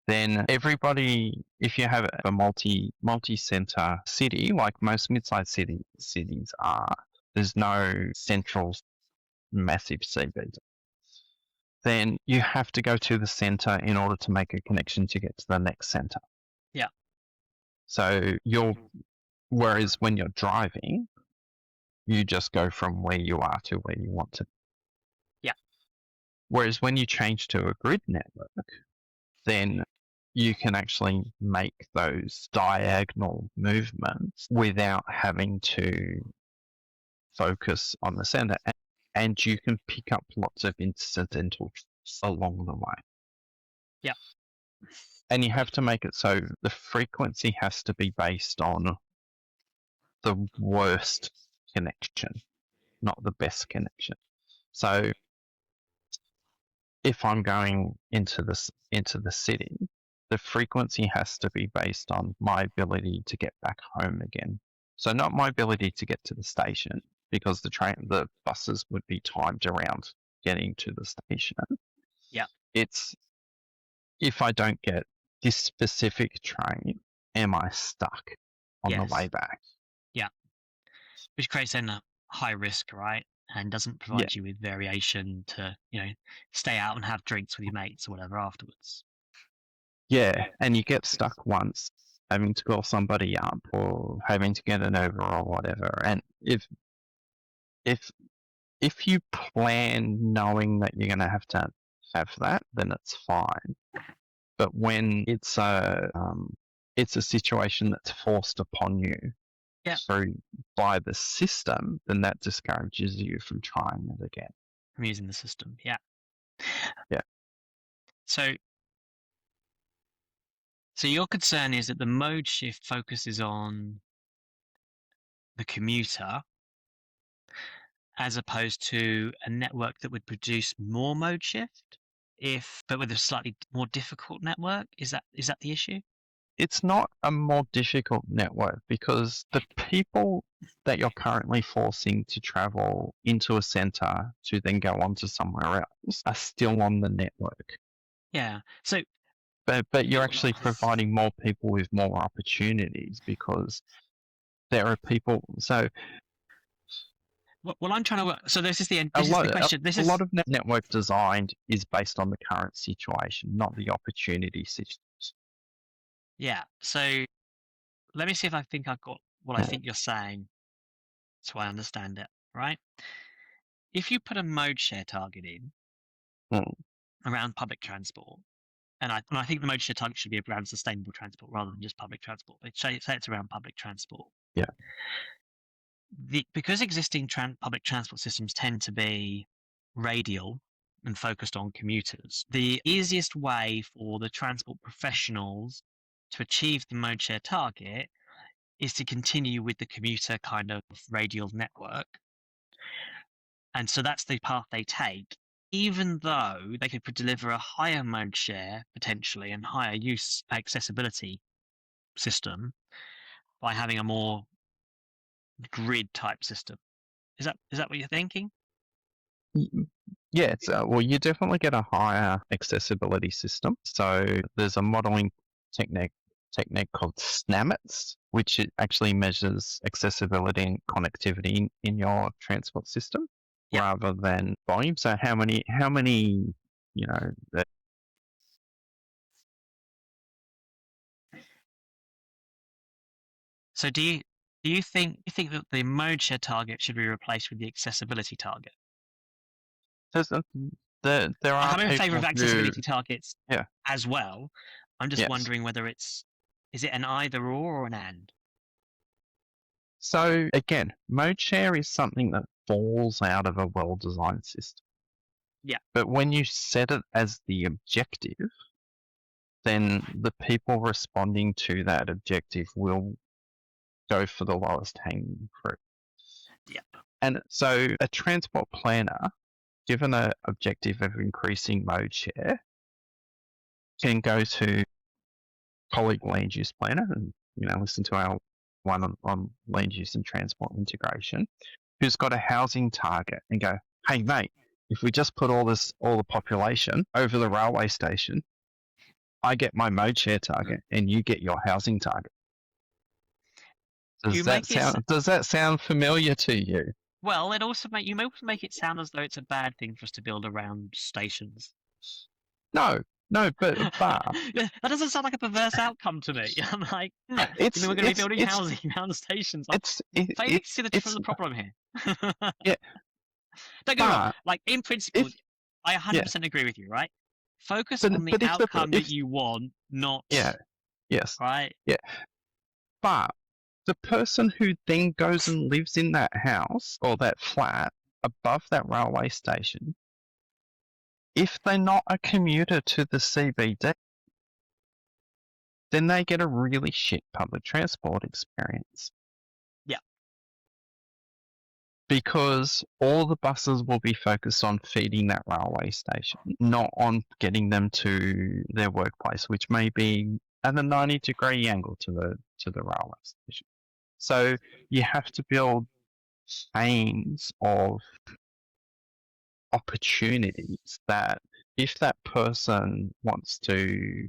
then everybody, if you have a multi-center city, like most mid-sized cities are, there's no central massive CBD. Then you have to go to the center in order to make a connection to get to the next center. Yeah. So whereas when you're driving, you just go from where you are to where you want to. Yeah. Whereas when you change to a grid network, then you can actually make those diagonal movements without having to focus on the center. And you can pick up lots of incidental along the way. Yeah. And you have to make it so the frequency has to be based on the worst connection, not the best connection. So if I'm going into the city, the frequency has to be based on my ability to get back home again. So not my ability to get to the station, because the buses would be timed around getting to the station. Yeah. It's if I don't get this specific train, am I stuck on the way back? Yeah. Which creates then a high risk, right? And doesn't provide you with variation to, stay out and have drinks with your mates or whatever afterwards. Yeah, and you get stuck once having to call somebody up or having to get an Uber or whatever. And if you plan knowing that you're going to have that, then it's fine. But when it's a situation that's forced upon you Yeah. through by the system, then that discourages you from trying it again. I'm using the system. Yeah. Yeah. So your concern is that the mode shift focuses on the commuter as opposed to a network that would produce more mode shift, but with a slightly more difficult network. Is that the issue? It's not a more difficult network because the people that you're currently forcing to travel into a center to then go on to somewhere else are still on the network. Yeah. So But you're actually providing more people with more opportunities because there are people. So well, I'm trying to work. So this is the end. a This is lot, the question. This a is lot of network design is based on the current situation, not the opportunity situation. yeah. So let me see if I think I've got what I think you're saying, so I understand it. Right. If you put a mode share target in Mm, around public transport, and I think the mode share target should be around sustainable transport rather than just public transport. But say it's around public transport. yeah. Because existing public transport systems tend to be radial and focused on commuters, the easiest way for the transport professionals to achieve the mode share target is to continue with the commuter kind of radial network. And so that's the path they take, even though they could deliver a higher mode share potentially and higher use accessibility system by having a more grid type system. Is that what you're thinking? Yeah, it's, well, you definitely get a higher accessibility system. So there's a modeling technique called SNAMETS, which it actually measures accessibility and connectivity in your transport system Yep. rather than volume. So how many you know So do you think that the mode share target should be replaced with the accessibility target? there's a, there are I'm in favor of people who accessibility targets yeah as well. I'm just yes. wondering whether is it an either or an and? So again, mode share is something that falls out of a well-designed system. Yeah. But when you set it as the objective, then the people responding to that objective will go for the lowest hanging fruit. Yeah. And so a transport planner, given an objective of increasing mode share, can go to colleague land use planner and listen to our one on land use and transport integration, who's got a housing target and go, hey mate, if we just put all the population over the railway station, I get my mode share target and you get your housing target. You make it Does that sound familiar to you? well. You may also make it sound as though it's a bad thing for us to build around stations. No, but That doesn't sound like a perverse outcome to me. I'm like, you mean we're going to be building housing around stations? Failing to see the problem here. Yeah, Don't get me wrong. Like in principle, I yeah, 100% agree with you. Right? Focus on the but outcome that you want, not yes, right. yeah. But the person who then goes and lives in that house or that flat above that railway station, if they're not a commuter to the CBD, then they get a really shit public transport experience. Yeah. Because all the buses will be focused on feeding that railway station, not on getting them to their workplace, which may be at a 90-degree angle to the railway station. So you have to build chains of opportunities that if that person wants to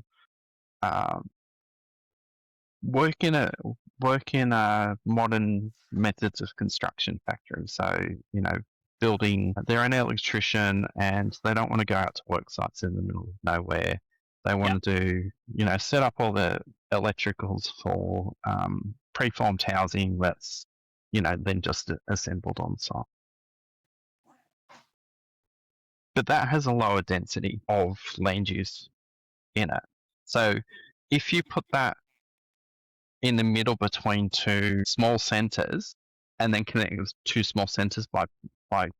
work in a modern methods of construction factory. So, building, they're an electrician and they don't want to go out to work sites in the middle of nowhere. They want to do, set up all the electricals for preformed housing that's, then just assembled on site. But that has a lower density of land use in it. So if you put that in the middle between two small centres and then connect two small centres by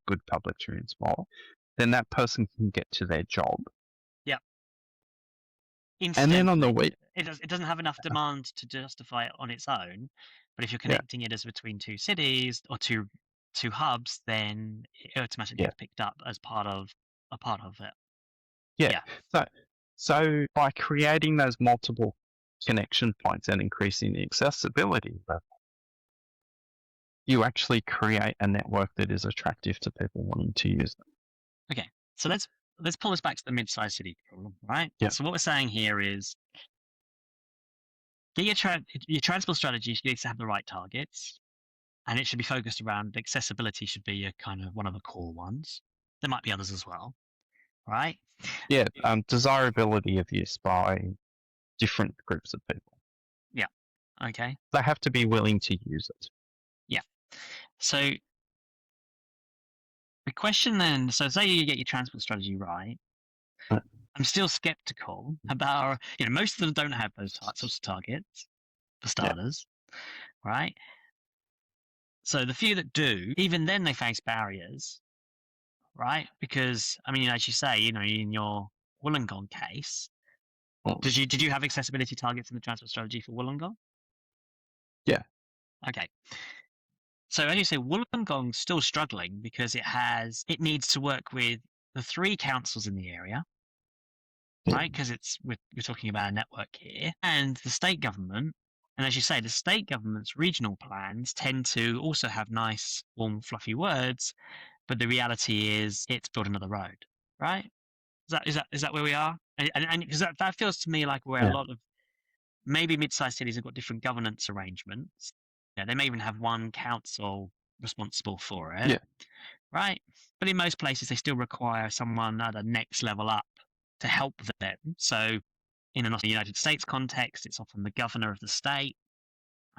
good public transport, then that person can get to their job. And then on the Incidentally, week, it doesn't have enough demand to justify it on its own, but if you're yeah, connecting it as between two cities or two hubs, then it automatically yeah, gets picked up as part of it. yeah. Yeah. So by creating those multiple connection points and increasing the accessibility level, you actually create a network that is attractive to people wanting to use it. Okay. So let's pull this back to the mid-sized city problem, right? Yeah. So what we're saying here is get your transport strategy needs to have the right targets, and it should be focused around accessibility should be a kind of one of the core ones. There might be others as well, right? Yeah, desirability of use by different groups of people. Yeah. Okay. They have to be willing to use it. Yeah. So the question then, so say you get your transport strategy right, Uh, I'm still skeptical about, most of them don't have those sorts of targets for Yeah, starters, right? So the few that do, even then they face barriers, right? Because, I mean, as you say, in your Wollongong case, well, did you have accessibility targets in the transport strategy for Wollongong? yeah, Okay. So as you say, Wollongong's still struggling because it needs to work with the three councils in the area, yeah, right? Because we're talking about a network here, and the state government. And as you say, the state government's regional plans tend to also have nice, warm, fluffy words, but the reality is it's build another road, right? Is that where we are? And because that feels to me like where a yeah, lot of maybe mid-sized cities have got different governance arrangements. Yeah, they may even have one council responsible for it, yeah, right? But in most places, they still require someone at the next level up to help them. So in a United States context, it's often the governor of the state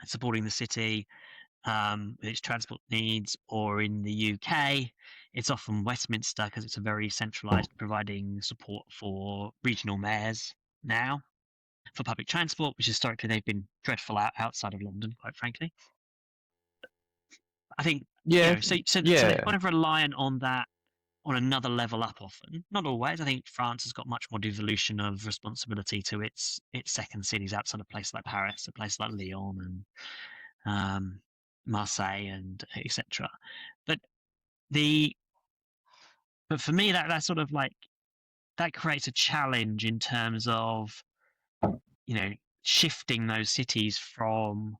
supporting the city with its transport needs, or in the UK, it's often Westminster because it's a very centralised, providing support for regional mayors now for public transport, which historically they've been dreadful outside of London, quite frankly. I think yeah, so they're yeah, kind of reliant on that on another level up often. Not always. I think France has got much more devolution of responsibility to its second cities outside of places like Paris, a place like Lyon and Marseille and etc. But the but for me that sort of like that creates a challenge in terms of you know shifting those cities from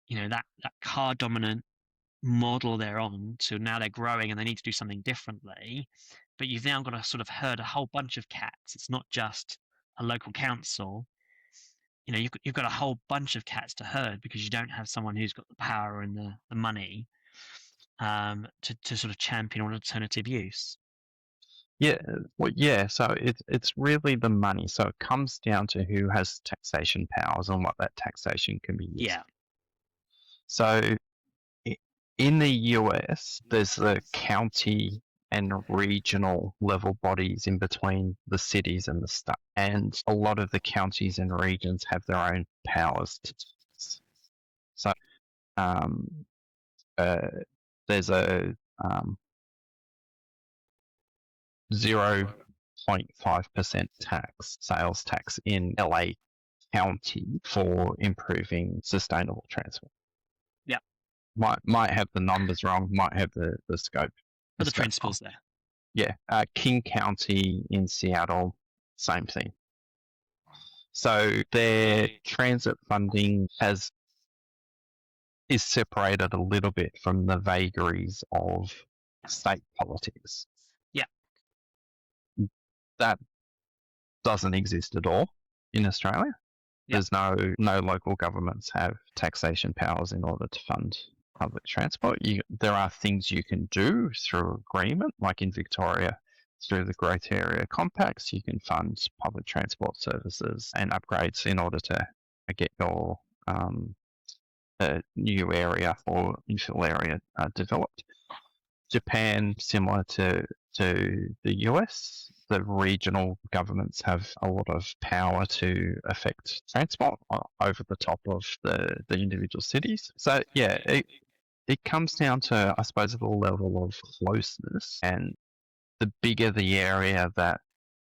that car dominant model they're on to now they're growing and they need to do something differently. But you've now got to sort of herd a whole bunch of cats. It's not just a local council. You've got a whole bunch of cats to herd because you don't have someone who's got the power and the money to sort of champion an alternative use. yeah. Well, yeah. So it's really the money. So it comes down to who has taxation powers and what that taxation can be used. Yeah, So in the US, there's the county and regional level bodies in between the cities and the state, and a lot of the counties and regions have their own powers to tax. So um, uh, there's a 0.5% sales tax in LA County for improving sustainable transport. yeah, Might have the numbers wrong, might have the scope. but The the scope wrong. principle's there. Yeah, King County in Seattle, same thing. So their transit funding is separated a little bit from the vagaries of state politics. Yeah, That doesn't exist at all in Australia. yeah, There's no local governments have taxation powers in order to fund public transport. There are things you can do through agreement, like in Victoria, through the Growth Area Compacts, you can fund public transport services and upgrades in order to get your new area or infill area developed. Japan, similar to the US, the regional governments have a lot of power to affect transport over the top of the individual cities. So yeah, it comes down to, I suppose, the level of closeness, and the bigger the area that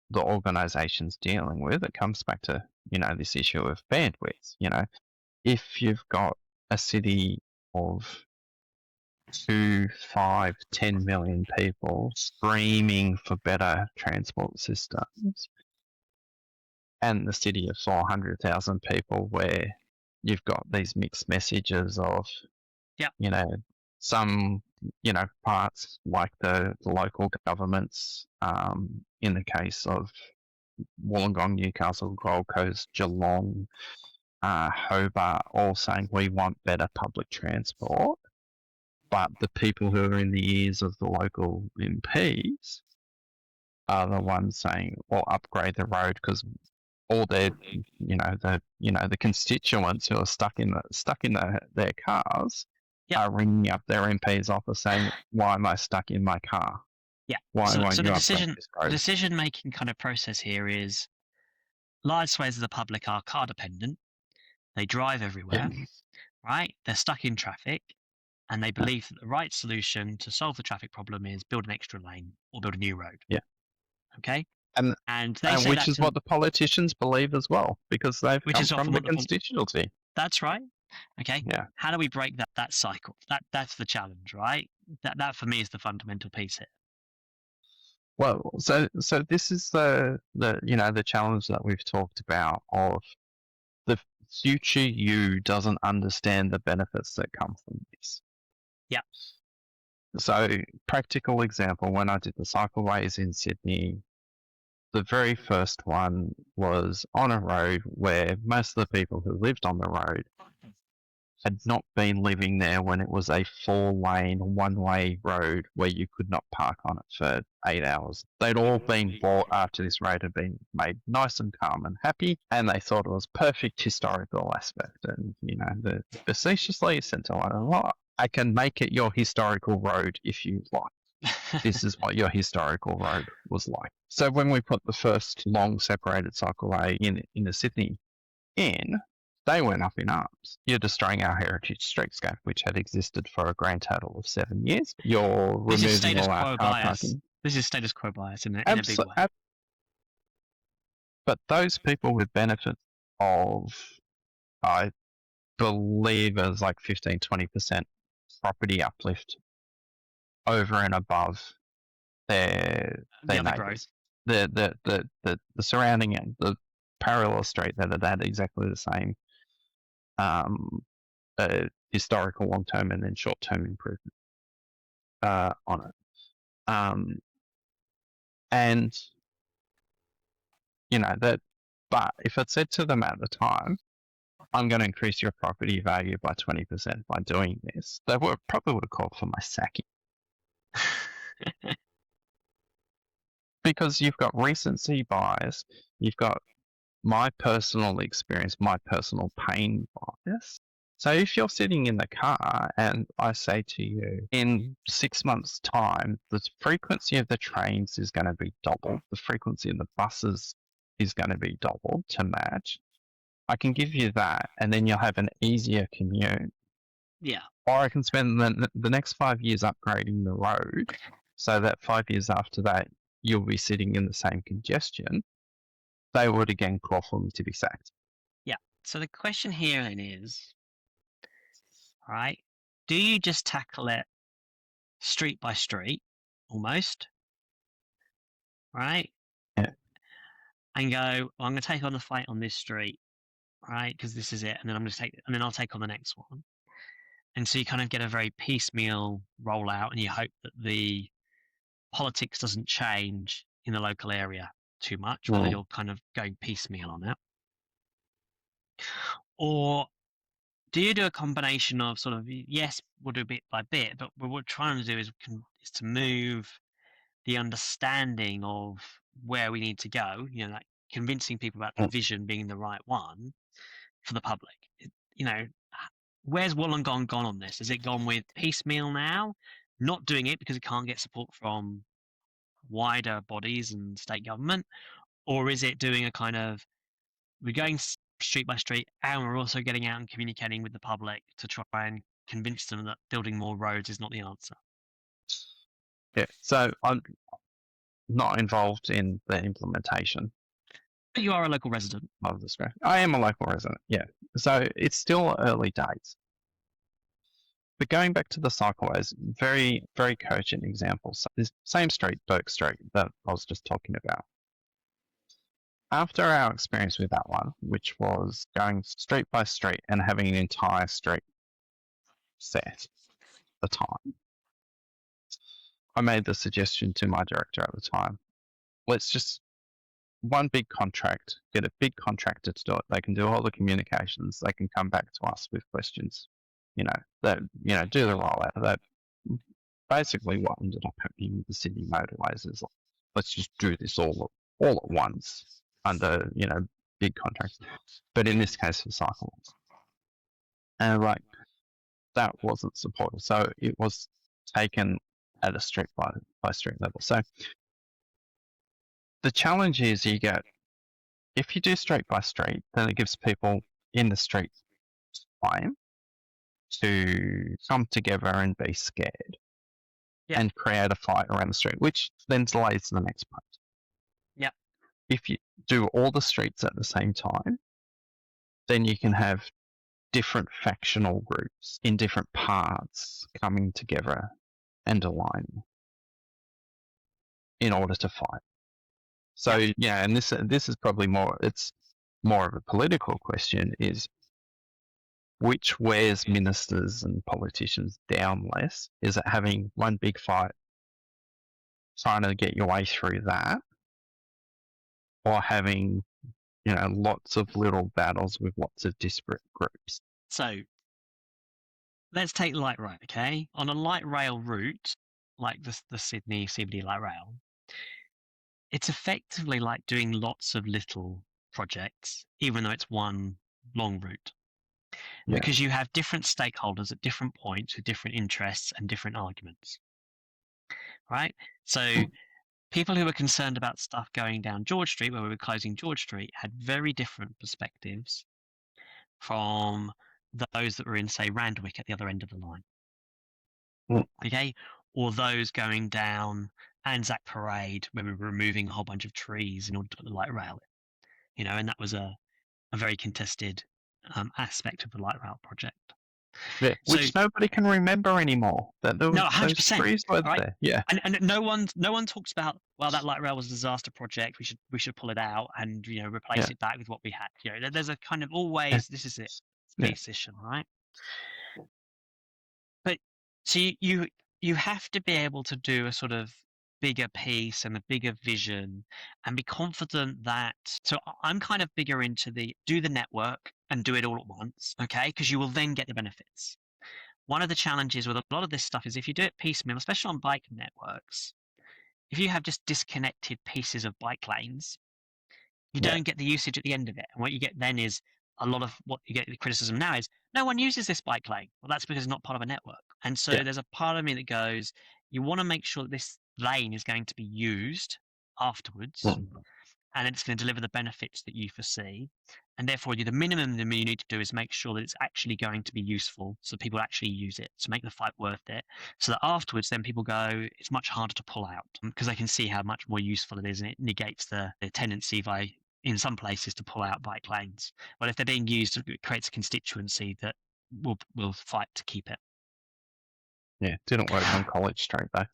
the organization's dealing with, it comes back to, this issue of bandwidth. If you've got a city of 2, 5, 10 million people screaming for better transport systems, and the city of 400,000 people where you've got these mixed messages of, some, parts like the local governments, in the case of Wollongong, Newcastle, Gold Coast, Geelong, Hobart, all saying we want better public transport. But the people who are in the ears of the local MPs are the ones saying, "Well, upgrade the road," because all their, the constituents who are stuck in their cars are ringing up their MP's office saying, "Why am I stuck in my car? Yeah. Why won't So you the upgrade this road?" decision-making kind of process here is large swathes of the public are car dependent. They drive everywhere, right? They're stuck in traffic, and they believe that the right solution to solve the traffic problem is build an extra lane or build a new road. Yeah. Okay. And they say which is what the politicians believe as well, because they've come from the constituency. That's right. Okay. Yeah. How do we break that cycle? That's the challenge, right? That for me is the fundamental piece here. Well, so this is the challenge that we've talked about, of the future you doesn't understand the benefits that come from this. Yeah. So, practical example, when I did the cycleways in Sydney, the very first one was on a road where most of the people who lived on the road had not been living there when it was a 4-lane, one-way road where you could not park on it for 8 hours. They'd all been bought after this road had been made nice and calm and happy, and they thought it was perfect historical aspect. And, the facetiously said to one of them, "Well, I can make it your historical road if you like. This is what your historical road was like." So when we put the first long separated cycleway in the Sydney in, they went up in arms. "You're destroying our heritage streetscape, which had existed for a grand total of 7 years. You're removing all our car parking." This is status quo bias in a big way. But those people with benefits of, I believe, as like 15-20% property uplift over and above their neighbours. The surrounding end, the parallel street that had exactly the same historical long-term and then short-term improvement on it. And, but if it said to them at the time, "I'm going to increase your property value by 20% by doing this," they probably would have called for my sacking. Because you've got recency bias, you've got my personal experience, my personal pain bias. So if you're sitting in the car and I say to you, in 6 months' time, the frequency of the trains is going to be doubled, the frequency of the buses is going to be doubled to match, I can give you that, and then you'll have an easier commute. Yeah. Or I can spend the next 5 years upgrading the road, so that 5 years after that, you'll be sitting in the same congestion. They would again call for me to be sacked. Yeah. So the question here then is, right, do you just tackle it street by street, almost, right? Yeah. And go, well, I'm going to take on the fight on this street, right? Because this is it, and then I'll take on the next one. And so you kind of get a very piecemeal rollout, and you hope that the politics doesn't change in the local area too much, whether you're kind of going piecemeal on it. Or do you do a combination of sort of, yes, we'll do bit by bit, but what we're trying to do is to move the understanding of where we need to go, like convincing people about the vision being the right one for the public. Where's Wollongong gone on this? Has it gone with piecemeal now, not doing it because it can't get support from wider bodies and state government, or is it doing a kind of we're going street by street, and we're also getting out and communicating with the public to try and convince them that building more roads is not the answer? Yeah. So I'm not involved in the implementation But you are a local resident. of the strategy. I am a local resident. Yeah. So it's still early days. But going back to the cycleways, very, very cogent examples. So this same street, Burke Street, that I was just talking about. After our experience with that one, which was going street by street and having an entire street set at the time, I made the suggestion to my director at the time, let's just one big contract, get a big contractor to do it. They can do all the communications. They can come back to us with questions. Do the rollout. That basically what ended up happening with the Sydney motorways is let's just do this all at once under big contracts. But in this case for cycles, and that wasn't supported. So it was taken at a street by street level. So the challenge is if you do street by street, then it gives people in the street time to come together and be scared and create a fight around the street, which then delays the next part. Yeah. If you do all the streets at the same time, then you can have different factional groups in different parts coming together and aligning in order to fight. So and this is probably it's more of a political question, is which wears ministers and politicians down less? Is it having one big fight, trying to get your way through that, or having lots of little battles with lots of disparate groups? So let's take light rail, okay? On a light rail route, like the Sydney CBD light rail, it's effectively like doing lots of little projects, even though it's one long route. Yeah. Because you have different stakeholders at different points with different interests and different arguments, right? So people who were concerned about stuff going down George Street, where we were closing George Street, had very different perspectives from those that were in, say, Randwick at the other end of the line. Okay? Or those going down Anzac Parade when we were removing a whole bunch of trees in order to put the light rail in. And that was a very contested aspect of the light rail project. Yeah, which nobody can remember anymore. That no, 100%. Those trees were right? there. Yeah. And no one talks about, well, that light rail was a disaster project. We should pull it out and replace it back with what we had. There's a kind of always this is it position, right? But so you have to be able to do a sort of bigger piece and a bigger vision and be confident that, so I'm kind of bigger into do the network and do it all at once, okay? Because you will then get the benefits. One of the challenges with a lot of this stuff is if you do it piecemeal, especially on bike networks, if you have just disconnected pieces of bike lanes, you don't get the usage at the end of it. And what you get then is a lot of what you get the criticism now is no one uses this bike lane. Well, that's because it's not part of a network. And so there's a part of me that goes, you want to make sure that this lane is going to be used afterwards and it's going to deliver the benefits that you foresee. And therefore, the minimum that you need to do is make sure that it's actually going to be useful so people actually use it, to make the fight worth it, so that afterwards then people go, it's much harder to pull out because they can see how much more useful it is, and it negates the tendency in some places to pull out bike lanes. But if they're being used, it creates a constituency that will fight to keep it. Yeah, didn't work on College Street though.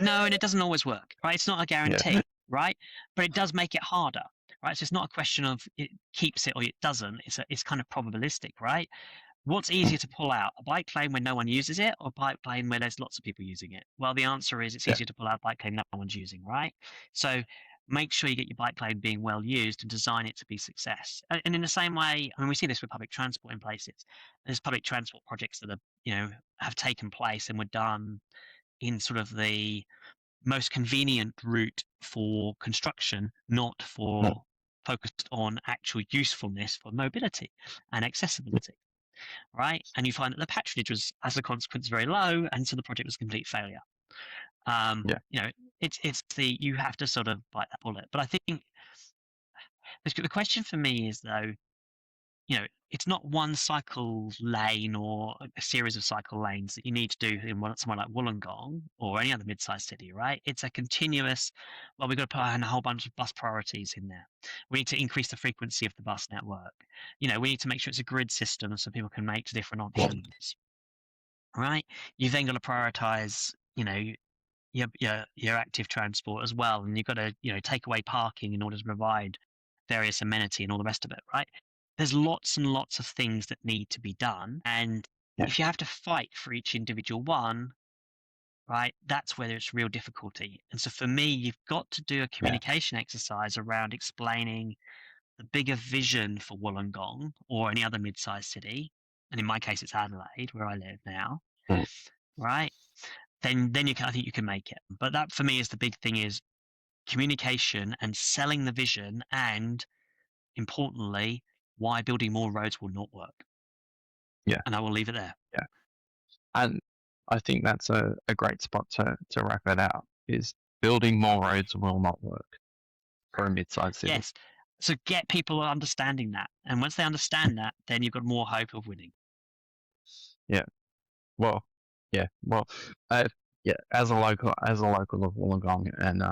No, and it doesn't always work, right? It's not a guarantee, right? But it does make it harder, right? So it's not a question of it keeps it or it doesn't. It's kind of probabilistic, right? What's easier to pull out, a bike lane when no one uses it, or a bike lane where there's lots of people using it? Well, the answer is it's easier to pull out a bike lane no one's using, right? So make sure you get your bike lane being well used and design it to be success. And in the same way, I mean, we see this with public transport in places. There's public transport projects that have taken place and were done in sort of the most convenient route for construction, not for focused on actual usefulness for mobility and accessibility, right? And you find that the patronage was, as a consequence, very low, and so the project was a complete failure. you have to sort of bite that bullet. But I think the question for me is though, it's not one cycle lane or a series of cycle lanes that you need to do in somewhere like Wollongong or any other mid-sized city, right? It's a continuous, well, we've got to put in a whole bunch of bus priorities in there. We need to increase the frequency of the bus network. We need to make sure it's a grid system so people can make different options, right? You've then got to prioritize, your active transport as well, and you've got to take away parking in order to provide various amenity and all the rest of it, right? There's lots and lots of things that need to be done, and Yeah. if you have to fight for each individual one, right, that's where there's real difficulty. And so for me, you've got to do a Yeah. communication exercise around explaining the bigger vision for Wollongong or any other mid-sized city, and in my case it's Adelaide where I live now, Mm. right? Then I think you can make it. But that for me is the big thing, is communication and selling the vision, and importantly, why building more roads will not work. Yeah. And I will leave it there. Yeah. And I think that's a great spot to wrap it out, is building more roads will not work for a mid-sized city. Yes. So get people understanding that. And once they understand that, then you've got more hope of winning. Yeah. Well, yeah. Well, yeah. As a local of Wollongong, and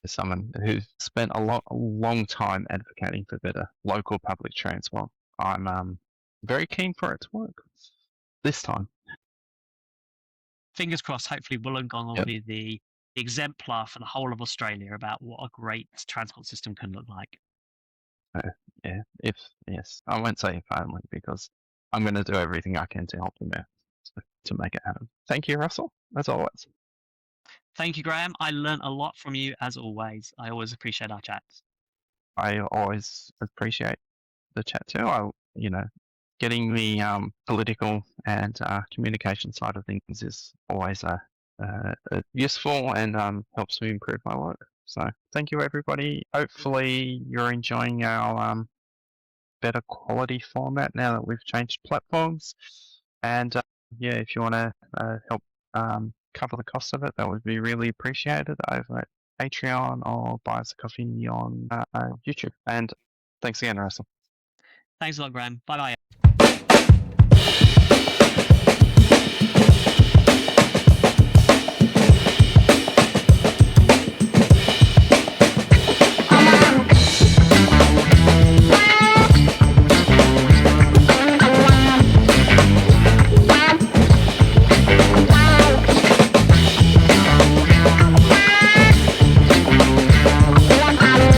as someone who's spent a long time advocating for better local public transport, I'm very keen for it to work this time. Fingers crossed, hopefully Wollongong will Yep. be the exemplar for the whole of Australia about what a great transport system can look like. Yeah. Yes, I won't say if only, because I'm going to do everything I can to help them out to make it happen. Thank you, Russell, as always. Thank you, Graham. I learned a lot from you as always. I always appreciate our chats. I always appreciate the chat too. Getting the political and communication side of things is always useful, and helps me improve my work. So thank you, everybody. Hopefully you're enjoying our better quality format now that we've changed platforms. And yeah, if you want to help cover the cost of it, that would be really appreciated over at Patreon, or buy us a coffee on YouTube. And thanks again, Russell. Thanks a lot, Graham. Bye bye.